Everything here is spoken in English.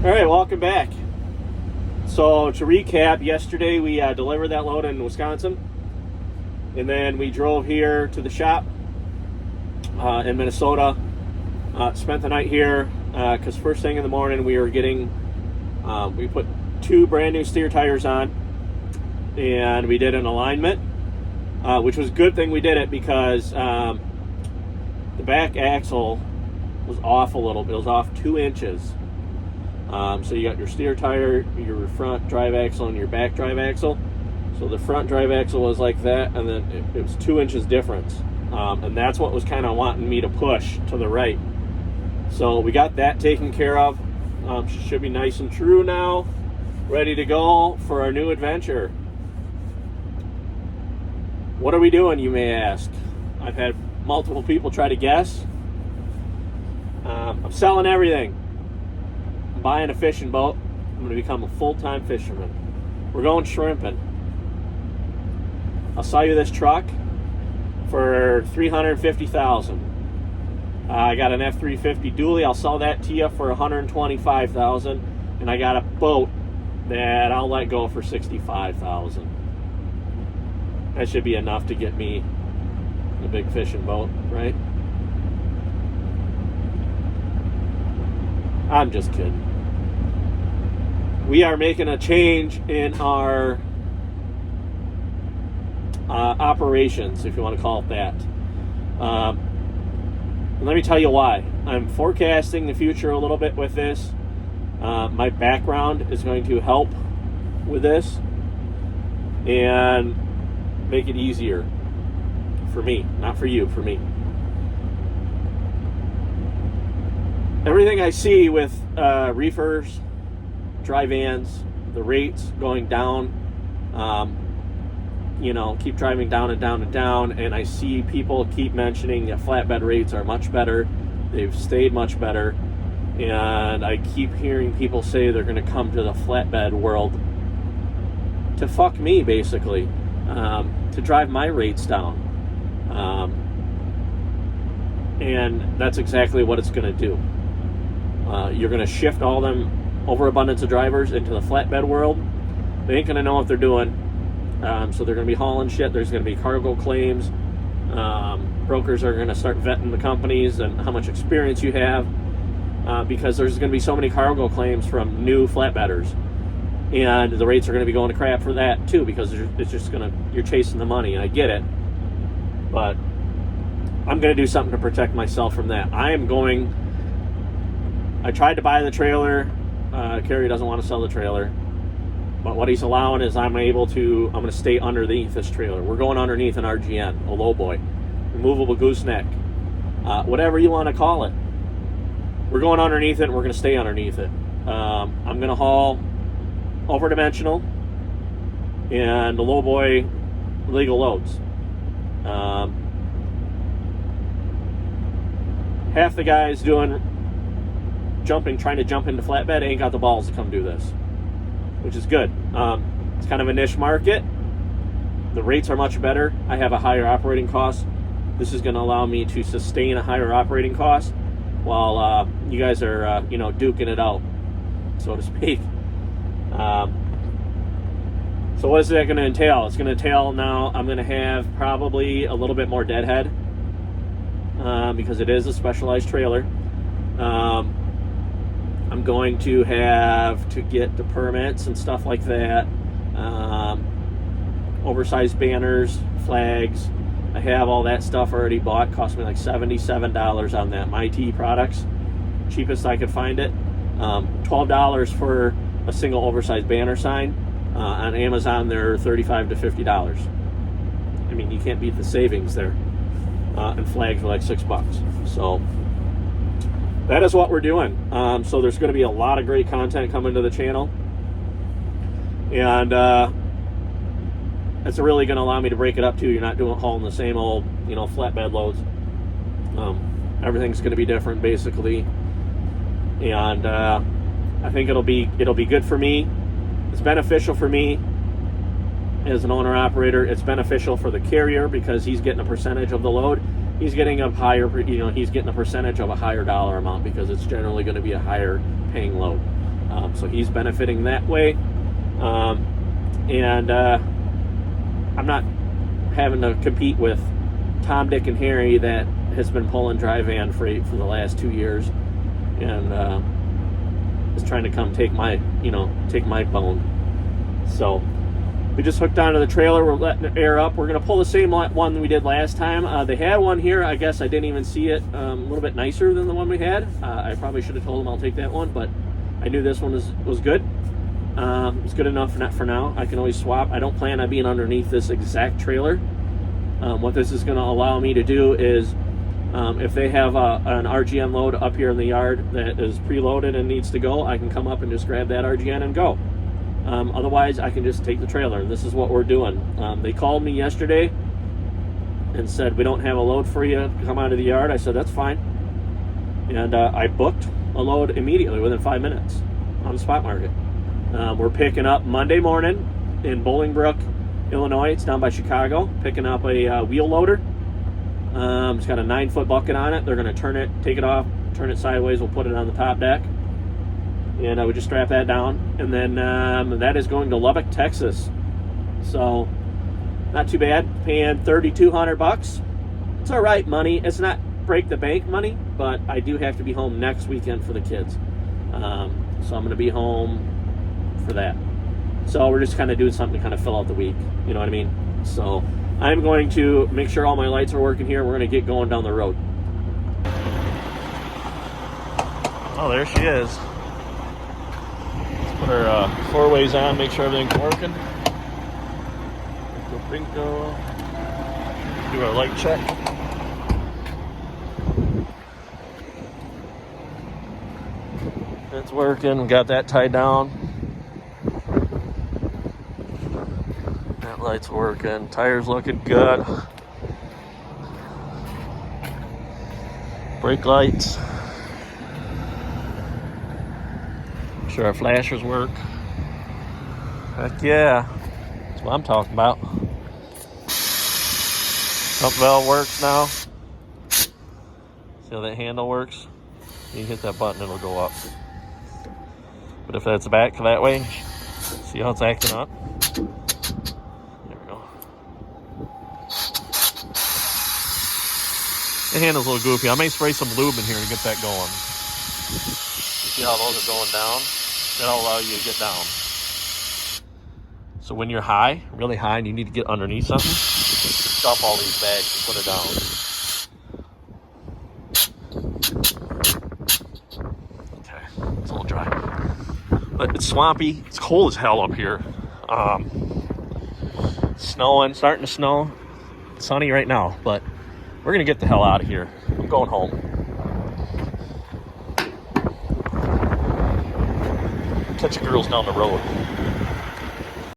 All right, welcome back. So to recap, yesterday we delivered that load in Wisconsin, and then we drove here to the shop in Minnesota. Spent the night here because first thing in the morning we were getting, we put 2 brand new steer tires on, and we did an alignment, which was a good thing we did it because the back axle was off a little bit. It was off 2 inches. So you got your steer tire, your front drive axle, and your back drive axle. So the front drive axle was like that, and then it was 2 inches difference. And that's what was kind of wanting me to push to the right. So we got that taken care of. Should be nice and true now. Ready to go for our new adventure. What are we doing, you may ask? I've had multiple people try to guess. I'm selling everything. I'm buying a fishing boat. I'm going to become a full-time fisherman. We're going shrimping. I'll sell you this truck for $350,000. I got an F-350 dually. I'll sell that to you for $125,000, and I got a boat that I'll let go for $65,000. That should be enough to get me a big fishing boat, right? I'm just kidding. We are making a change in our operations, if you want to call it that. Let me tell you why. I'm forecasting the future a little bit with this. My background is going to help with this and make it easier for me, not for you, for me. Everything I see with reefers, dry vans, the rates going down, keep driving down and down and down, and I see people keep mentioning that flatbed rates are much better. They've stayed much better, and I keep hearing people say they're going to come to the flatbed world to fuck me, basically, to drive my rates down, and that's exactly what it's going to do. You're going to shift all them overabundance of drivers into the flatbed world. They ain't going to know what they're doing. So they're going to be hauling shit. There's going to be cargo claims. Brokers are going to start vetting the companies and how much experience you have, because there's going to be so many cargo claims from new flatbedders, and the rates are going to be going to crap for that too, because it's just you're chasing the money, and I get it, but I'm going to do something to protect myself from that. I tried to buy the trailer. Kerry doesn't want to sell the trailer. But what he's allowing is I'm going to stay underneath this trailer. We're going underneath an RGN, a low boy, removable gooseneck, whatever you want to call it. We're going underneath it, and we're going to stay underneath it. I'm going to haul over-dimensional and the low boy legal loads. Half the guys trying to jump into flatbed ain't got the balls to come do this, which is good. It's kind of a niche market. The rates are much better. I have a higher operating cost. This is going to allow me to sustain a higher operating cost while you guys are, duking it out, so to speak. So what is that going to entail? It's going to entail now I'm going to have probably a little bit more deadhead because it is a specialized trailer. I'm going to have to get the permits and stuff like that. Oversized banners, flags. I have all that stuff already bought. Cost me like $77 on that. MyT Products, cheapest I could find it. $12 for a single oversized banner sign. On Amazon, they're $35 to $50. I mean, you can't beat the savings there. And flags were like $6. So that is what we're doing. So there's going to be a lot of great content coming to the channel, and it's really going to allow me to break it up too. You're not hauling the same old, flatbed loads. Everything's going to be different, basically, and I think it'll be good for me. It's beneficial for me as an owner operator. It's beneficial for the carrier because he's getting a percentage of the load. He's getting a higher, he's getting a percentage of a higher dollar amount because it's generally going to be a higher paying load. So he's benefiting that way. And I'm not having to compete with Tom, Dick, and Harry that has been pulling dry van freight for the last 2 years, and is trying to come take my bone. So we just hooked onto the trailer. We're letting it air up. We're going to pull the same one we did last time. They had one here. I guess I didn't even see it. A little bit nicer than the one we had. I probably should have told them I'll take that one, but I knew this one was good. It's good enough for now. I can always swap. I don't plan on being underneath this exact trailer. What this is going to allow me to do is, if they have an RGN load up here in the yard that is preloaded and needs to go, I can come up and just grab that RGN and go. Otherwise, I can just take the trailer. This is what we're doing. They called me yesterday and said, we don't have a load for you. Come out of the yard. I said, that's fine. And I booked a load immediately within 5 minutes on the spot market. We're picking up Monday morning in Bolingbrook, Illinois. It's down by Chicago. Picking up a wheel loader. It's got a 9-foot bucket on it. They're going to turn it, take it off, turn it sideways. We'll put it on the top deck. And I would just strap that down. And then that is going to Lubbock, Texas. So, not too bad. Paying $3,200. It's all right money. It's not break the bank money, but I do have to be home next weekend for the kids. So I'm going to be home for that. So we're just kind of doing something to kind of fill out the week. You know what I mean? So I'm going to make sure all my lights are working here. We're going to get going down the road. Oh, there she is. Let's put our 4-ways on, make sure everything's working. Bingo. Do our light check. It's working. We got that tied down. That light's working. Tires looking good. Brake lights. Make sure our flashers work. Heck yeah. That's what I'm talking about. Pump valve works now. See how that handle works? You hit that button, it'll go up. But if that's back that way, see how it's acting up? There we go. The handle's a little goofy. I may spray some lube in here to get that going. See how those are going down? That'll allow you to get down. So when you're high, really high, and you need to get underneath something, dump all these bags and put it down. Okay, it's a little dry. But it's swampy. It's cold as hell up here. Snowing, starting to snow. It's sunny right now, but we're gonna get the hell out of here. I'm going home. Catch the girls down the road.